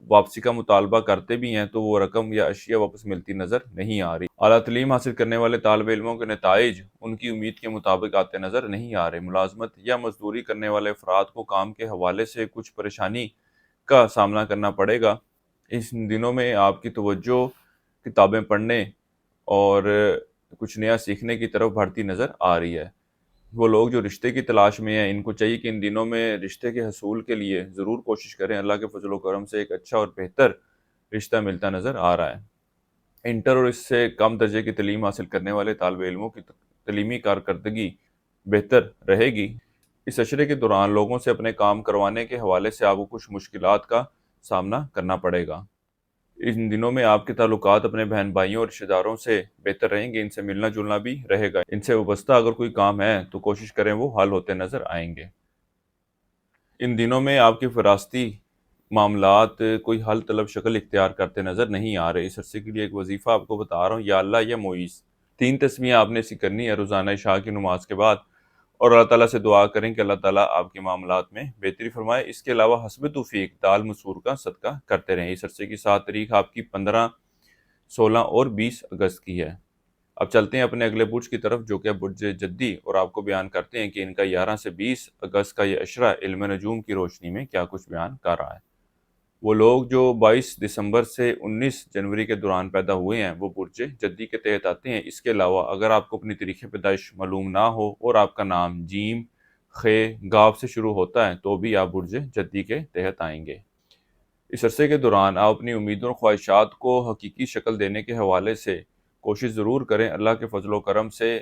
واپسی کا مطالبہ کرتے بھی ہیں تو وہ رقم یا اشیاء واپس ملتی نظر نہیں آ رہی۔ اعلیٰ تعلیم حاصل کرنے والے طالب علموں کے نتائج ان کی امید کے مطابق آتے نظر نہیں آ رہے۔ ملازمت یا مزدوری کرنے والے افراد کو کام کے حوالے سے کچھ پریشانی کا سامنا کرنا پڑے گا۔ اس دنوں میں آپ کی توجہ کتابیں پڑھنے اور کچھ نیا سیکھنے کی طرف بڑھتی نظر آ رہی ہے۔ وہ لوگ جو رشتے کی تلاش میں ہیں ان کو چاہیے کہ ان دنوں میں رشتے کے حصول کے لیے ضرور کوشش کریں۔ اللہ کے فضل و کرم سے ایک اچھا اور بہتر رشتہ ملتا نظر آ رہا ہے۔ انٹر اور اس سے کم درجے کی تعلیم حاصل کرنے والے طالب علموں کی تعلیمی کارکردگی بہتر رہے گی۔ اس اشرے کے دوران لوگوں سے اپنے کام کروانے کے حوالے سے آپ کو کچھ مشکلات کا سامنا کرنا پڑے گا۔ ان دنوں میں آپ کے تعلقات اپنے بہن بھائیوں اور رشتہ داروں سے بہتر رہیں گے۔ ان سے ملنا جلنا بھی رہے گا۔ ان سے وابستہ اگر کوئی کام ہے تو کوشش کریں وہ حل ہوتے نظر آئیں گے۔ ان دنوں میں آپ کی فراستی معاملات کوئی حل طلب شکل اختیار کرتے نظر نہیں آ رہے۔ اس عرصے کے لیے ایک وظیفہ آپ کو بتا رہا ہوں، یا اللہ یا معیز۔ 3 تسمیہ آپ نے اسی کرنی ہے روزانہ عشاء کی نماز کے بعد، اور اللہ تعالیٰ سے دعا کریں کہ اللہ تعالیٰ آپ کے معاملات میں بہتری فرمائے۔ اس کے علاوہ حسب توفیق دال مسور کا صدقہ کرتے رہیں۔ اس عرصے کی 7 تاریخ آپ کی 15، 16 اور 20 اگست کی ہے۔ اب چلتے ہیں اپنے اگلے برج کی طرف جو کہ برج جدی، اور آپ کو بیان کرتے ہیں کہ ان کا 11 سے 20 اگست کا یہ اشرہ علم نجوم کی روشنی میں کیا کچھ بیان کر رہا ہے۔ وہ لوگ جو 22 دسمبر سے 19 جنوری کے دوران پیدا ہوئے ہیں وہ برج جدی کے تحت آتے ہیں۔ اس کے علاوہ اگر آپ کو اپنی تاریخ پیدائش معلوم نہ ہو اور آپ کا نام جیم، خ، گاف سے شروع ہوتا ہے تو بھی آپ برج جدی کے تحت آئیں گے۔ اس عرصے کے دوران آپ اپنی امیدوں اور خواہشات کو حقیقی شکل دینے کے حوالے سے کوشش ضرور کریں۔ اللہ کے فضل و کرم سے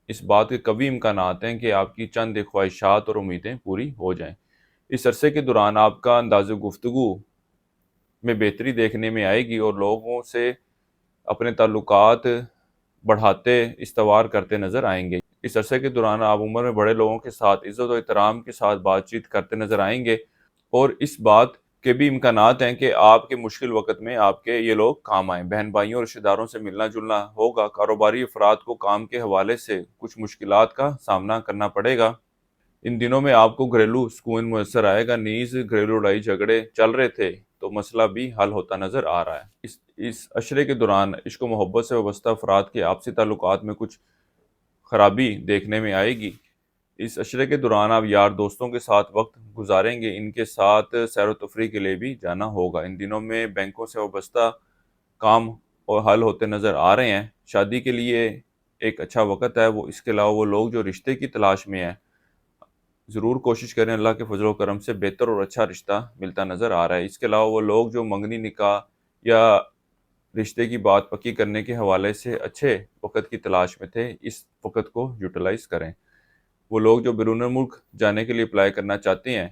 اس بات کے قوی امکانات ہیں کہ آپ کی چند خواہشات اور امیدیں پوری ہو جائیں۔ اس عرصے کے دوران آپ کا انداز گفتگو میں بہتری دیکھنے میں آئے گی اور لوگوں سے اپنے تعلقات بڑھاتے استوار کرتے نظر آئیں گے۔ اس عرصے کے دوران آپ عمر میں بڑے لوگوں کے ساتھ عزت و احترام کے ساتھ بات چیت کرتے نظر آئیں گے، اور اس بات کے بھی امکانات ہیں کہ آپ کے مشکل وقت میں آپ کے یہ لوگ کام آئیں۔ بہن بھائیوں اور رشتہ داروں سے ملنا جلنا ہوگا۔ کاروباری افراد کو کام کے حوالے سے کچھ مشکلات کا سامنا کرنا پڑے گا۔ ان دنوں میں آپ کو گھریلو سکون میسر آئے گا، نیز گھریلو لڑائی جھگڑے چل رہے تھے تو مسئلہ بھی حل ہوتا نظر آ رہا ہے۔ اس اشرے کے دوران عشق و محبت سے وابستہ افراد کے آپسی تعلقات میں کچھ خرابی دیکھنے میں آئے گی۔ اس اشرے کے دوران آپ یار دوستوں کے ساتھ وقت گزاریں گے، ان کے ساتھ سیر و تفریح کے لیے بھی جانا ہوگا۔ ان دنوں میں بینکوں سے وابستہ کام اور حل ہوتے نظر آ رہے ہیں۔ شادی کے لیے ایک اچھا وقت ہے۔ اس کے علاوہ وہ لوگ جو رشتے کی تلاش میں ہیں ضرور کوشش کریں، اللہ کے فضل و کرم سے بہتر اور اچھا رشتہ ملتا نظر آ رہا ہے۔ اس کے علاوہ وہ لوگ جو منگنی نکاح یا رشتے کی بات پکی کرنے کے حوالے سے اچھے وقت کی تلاش میں تھے، اس وقت کو یوٹیلائز کریں۔ وہ لوگ جو بیرون ملک جانے کے لیے اپلائی کرنا چاہتے ہیں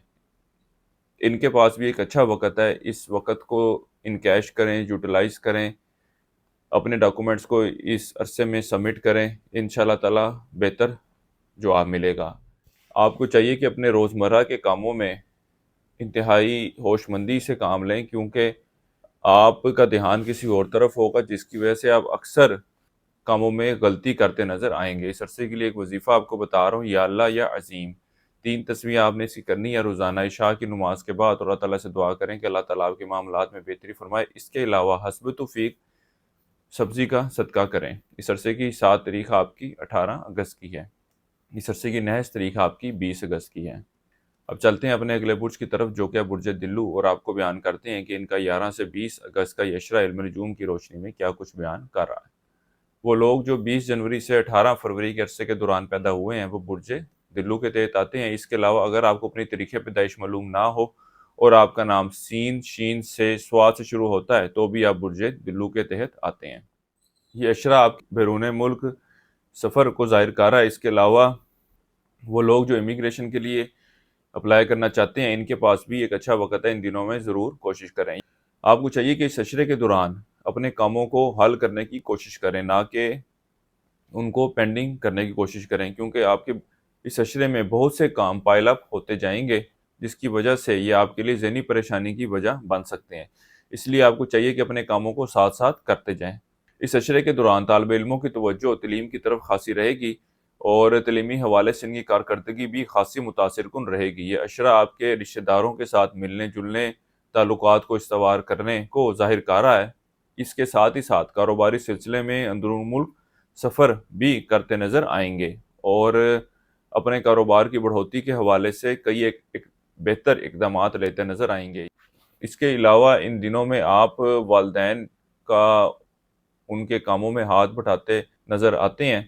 ان کے پاس بھی ایک اچھا وقت ہے۔ اس وقت کو انکیش کریں، یوٹیلائز کریں، اپنے ڈاکومنٹس کو اس عرصے میں سبمٹ کریں، انشاءاللہ تعالی بہتر جواب ملے گا۔ آپ کو چاہیے کہ اپنے روزمرہ کے کاموں میں انتہائی ہوش مندی سے کام لیں، کیونکہ آپ کا دھیان کسی اور طرف ہوگا جس کی وجہ سے آپ اکثر کاموں میں غلطی کرتے نظر آئیں گے۔ اس عرصے کے لیے ایک وظیفہ آپ کو بتا رہا ہوں، یا اللہ یا عظیم۔ 3 تسمیہ آپ نے اسی کرنی ہے روزانہ عشاء کی نماز کے بعد، اور اللہ تعالیٰ سے دعا کریں کہ اللہ تعالیٰ آپ کے معاملات میں بہتری فرمائے۔ اس کے علاوہ حسب توفیق سبزی کا صدقہ کریں۔ اس عرصے کی 7 تاریخ آپ کی 18 اگست کی ہے۔ اس عرصے کی نحس تاریخ آپ کی 20 اگست کی ہے۔ اب چلتے ہیں اپنے اگلے برج کی طرف جو کہ برج دلو، اور آپ کو بیان کرتے ہیں کہ ان کا 11 سے 20 اگست کا یہ اشرہ علم نجوم کی روشنی میں کیا کچھ بیان کر رہا ہے۔ وہ لوگ جو 20 جنوری سے 18 فروری کے عرصے کے دوران پیدا ہوئے ہیں وہ برج دلو کے تحت آتے ہیں۔ اس کے علاوہ اگر آپ کو اپنی تاریخ پیدائش معلوم نہ ہو اور آپ کا نام سین، شین سے، سواد سے شروع ہوتا ہے تو بھی آپ برج دلو کے تحت آتے ہیں۔ یہ اشرا آپ بیرون ملک سفر کو ظاہر کر رہا ہے۔ اس کے علاوہ وہ لوگ جو امیگریشن کے لیے اپلائی کرنا چاہتے ہیں ان کے پاس بھی ایک اچھا وقت ہے، ان دنوں میں ضرور کوشش کریں۔ آپ کو چاہیے کہ اس اشرے کے دوران اپنے کاموں کو حل کرنے کی کوشش کریں، نہ کہ ان کو پینڈنگ کرنے کی کوشش کریں، کیونکہ آپ کے اس اشرے میں بہت سے کام پائل اپ ہوتے جائیں گے جس کی وجہ سے یہ آپ کے لیے ذہنی پریشانی کی وجہ بن سکتے ہیں۔ اس لیے آپ کو چاہیے کہ اپنے کاموں کو ساتھ ساتھ کرتے جائیں۔ اس اشرے کے دوران طالب علموں کی توجہ تعلیم کی طرف خاصی رہے گی اور تعلیمی حوالے سے ان کی کارکردگی بھی خاصی متاثر کن رہے گی۔ یہ اشرا آپ کے رشتہ داروں کے ساتھ ملنے جلنے، تعلقات کو استوار کرنے کو ظاہر کر رہا ہے۔ اس کے ساتھ ہی ساتھ کاروباری سلسلے میں اندرون ملک سفر بھی کرتے نظر آئیں گے اور اپنے کاروبار کی بڑھوتری کے حوالے سے کئی ایک بہتر اقدامات لیتے نظر آئیں گے۔ اس کے علاوہ ان دنوں میں آپ والدین کا ان کے کاموں میں ہاتھ بٹھاتے نظر آتے ہیں۔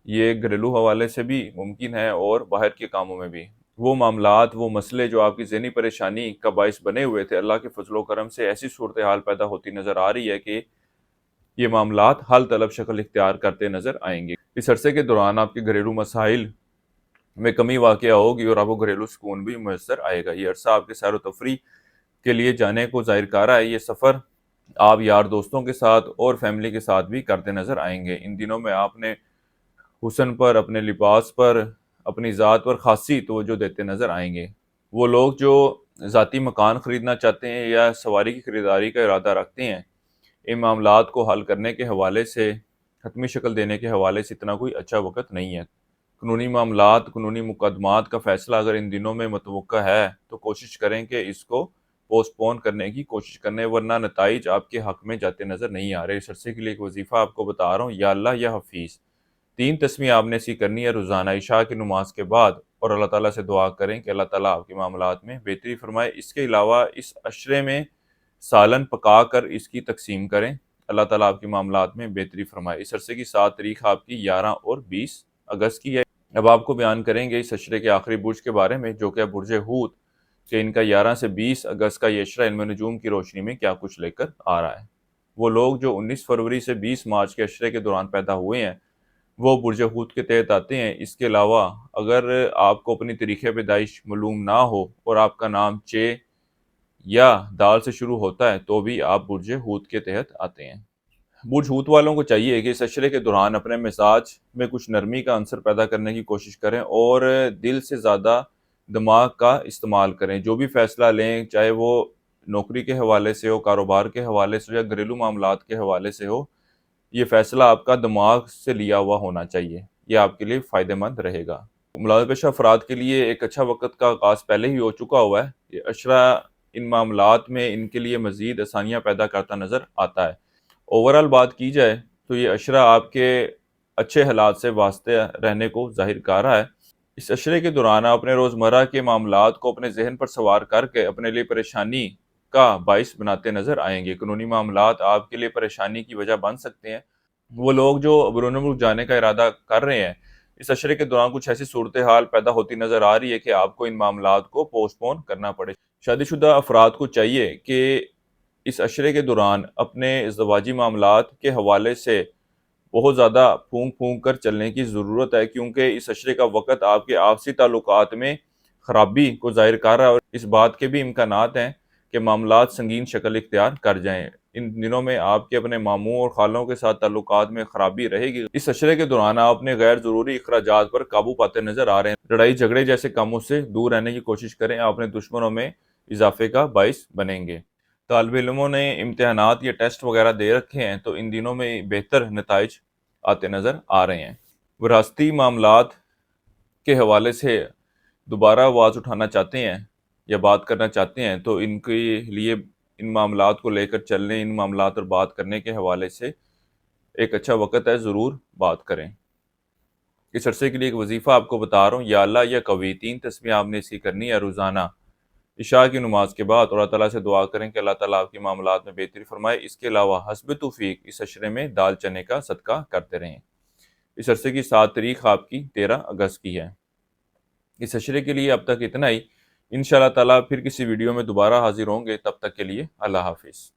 یہ گھریلو حوالے سے بھی ممکن ہے اور باہر کے کاموں میں بھی۔ وہ معاملات، وہ مسئلے جو آپ کی ذہنی پریشانی کا باعث بنے ہوئے تھے، اللہ کے فضل و کرم سے ایسی صورتحال پیدا ہوتی نظر آ رہی ہے کہ یہ معاملات حل طلب شکل اختیار کرتے نظر آئیں گے۔ اس عرصے کے دوران آپ کے گھریلو مسائل میں کمی واقع ہوگی اور آپ کو گھریلو سکون بھی میسر آئے گا۔ یہ عرصہ آپ کے سیر و تفریح کے لیے جانے کو ظاہر کر رہا ہے۔ یہ سفر آپ یار دوستوں کے ساتھ اور فیملی کے ساتھ بھی کرتے نظر آئیں گے۔ ان دنوں میں آپ نے حسن پر، اپنے لباس پر، اپنی ذات پر خاصی توجہ دیتے نظر آئیں گے۔ وہ لوگ جو ذاتی مکان خریدنا چاہتے ہیں یا سواری کی خریداری کا ارادہ رکھتے ہیں، ان معاملات کو حل کرنے کے حوالے سے، حتمی شکل دینے کے حوالے سے اتنا کوئی اچھا وقت نہیں ہے۔ قانونی معاملات، قانونی مقدمات کا فیصلہ اگر ان دنوں میں متوقع ہے تو کوشش کریں کہ اس کو پوسٹ پون کرنے کی کوشش کریں، ورنہ نتائج آپ کے حق میں جاتے نظر نہیں آ رہے۔ اس عرصے کے لیے ایک وظیفہ آپ کو بتا رہا ہوں، یا اللہ یا حفیظ 3 تسمیہ آپ نے ایسی کرنی ہے روزانہ عشاء کی نماز کے بعد، اور اللہ تعالیٰ سے دعا کریں کہ اللہ تعالیٰ آپ کے معاملات میں بہتری فرمائے۔ اس کے علاوہ اس عشرے میں سالن پکا کر اس کی تقسیم کریں، اللہ تعالیٰ آپ کے معاملات میں بہتری فرمائے۔ اس عرصے کی 7 تاریخ آپ کی 11 اور 20 اگست کی ہے۔ اب آپ کو بیان کریں گے اس عشرے کے آخری برج کے بارے میں، جو کہ برج حوت، کہ ان کا 11 سے 20 اگست کا یہ عشرہ علم نجوم کی روشنی میں کیا کچھ لے کر آ رہا ہے۔ وہ لوگ جو 19 فروری سے 20 مارچ کے عشرے کے دوران پیدا ہوئے ہیں وہ برج حوت کے تحت آتے ہیں۔ اس کے علاوہ اگر آپ کو اپنی تاریخ پیدائش معلوم نہ ہو اور آپ کا نام چے یا دال سے شروع ہوتا ہے تو بھی آپ برج حوت کے تحت آتے ہیں۔ برج حوت والوں کو چاہیے کہ اس عشرے کے دوران اپنے مزاج میں کچھ نرمی کا عنصر پیدا کرنے کی کوشش کریں اور دل سے زیادہ دماغ کا استعمال کریں۔ جو بھی فیصلہ لیں، چاہے وہ نوکری کے حوالے سے ہو، کاروبار کے حوالے سے ہو یا گھریلو معاملات کے حوالے سے ہو، یہ فیصلہ آپ کا دماغ سے لیا ہوا ہونا چاہیے۔ یہ آپ کے لیے فائدہ مند رہے گا۔ ملازمت پیشہ افراد کے لیے ایک اچھا وقت کا آغاز پہلے ہی ہو چکا ہوا ہے۔ یہ عشرہ ان معاملات میں ان کے لیے مزید آسانیاں پیدا کرتا نظر آتا ہے۔ اوورال بات کی جائے تو یہ عشرہ آپ کے اچھے حالات سے واسطے رہنے کو ظاہر کر رہا ہے۔ اس عشرے کے دوران آپ اپنے روزمرہ کے معاملات کو اپنے ذہن پر سوار کر کے اپنے لیے پریشانی کا باعث بناتے نظر آئیں گے۔ قانونی معاملات آپ کے لیے پریشانی کی وجہ بن سکتے ہیں۔ وہ لوگ جو بیرون ملک جانے کا ارادہ کر رہے ہیں، اس عشرے کے دوران کچھ ایسی صورتحال پیدا ہوتی نظر آ رہی ہے کہ آپ کو ان معاملات کو پوسٹ پون کرنا پڑے۔ شادی شدہ افراد کو چاہیے کہ اس عشرے کے دوران اپنے ازدواجی معاملات کے حوالے سے بہت زیادہ پھونک پھونک کر چلنے کی ضرورت ہے، کیونکہ اس عشرے کا وقت آپ کے آپسی تعلقات میں خرابی کو ظاہر کر رہا ہے اور اس بات کے بھی امکانات ہیں کہ معاملات سنگین شکل اختیار کر جائیں۔ ان دنوں میں آپ کے اپنے ماموں اور خالوں کے ساتھ تعلقات میں خرابی رہے گی۔ اس عشرے کے دوران آپ اپنے غیر ضروری اخراجات پر قابو پاتے نظر آ رہے ہیں۔ لڑائی جھگڑے جیسے کاموں سے دور رہنے کی کوشش کریں، آپ اپنے دشمنوں میں اضافے کا باعث بنیں گے۔ طالب علموں نے امتحانات یا ٹیسٹ وغیرہ دے رکھے ہیں تو ان دنوں میں بہتر نتائج آتے نظر آ رہے ہیں۔ وراثتی معاملات کے حوالے سے دوبارہ آواز اٹھانا چاہتے ہیں یا بات کرنا چاہتے ہیں تو ان کے لیے ان معاملات کو لے کر چلنے، ان معاملات پر بات کرنے کے حوالے سے ایک اچھا وقت ہے، ضرور بات کریں۔ اس عرصے کے لیے ایک وظیفہ آپ کو بتا رہا ہوں، یا اللہ یا قوی 3 تسمیہ آپ نے اس کی کرنی ہے روزانہ عشاء کی نماز کے بعد اور اللہ تعالیٰ سے دعا کریں کہ اللہ تعالیٰ آپ کے معاملات میں بہتری فرمائے۔ اس کے علاوہ حسب توفیق اس عشرے میں دال چنے کا صدقہ کرتے رہیں۔ اس عرصے کی 7 تاریخ آپ کی 13 اگست کی ہے۔ اس عشرے کے لیے اب تک اتنا ہی۔ انشاءاللہ تعالیٰ پھر کسی ویڈیو میں دوبارہ حاضر ہوں گے، تب تک کے لیے اللہ حافظ۔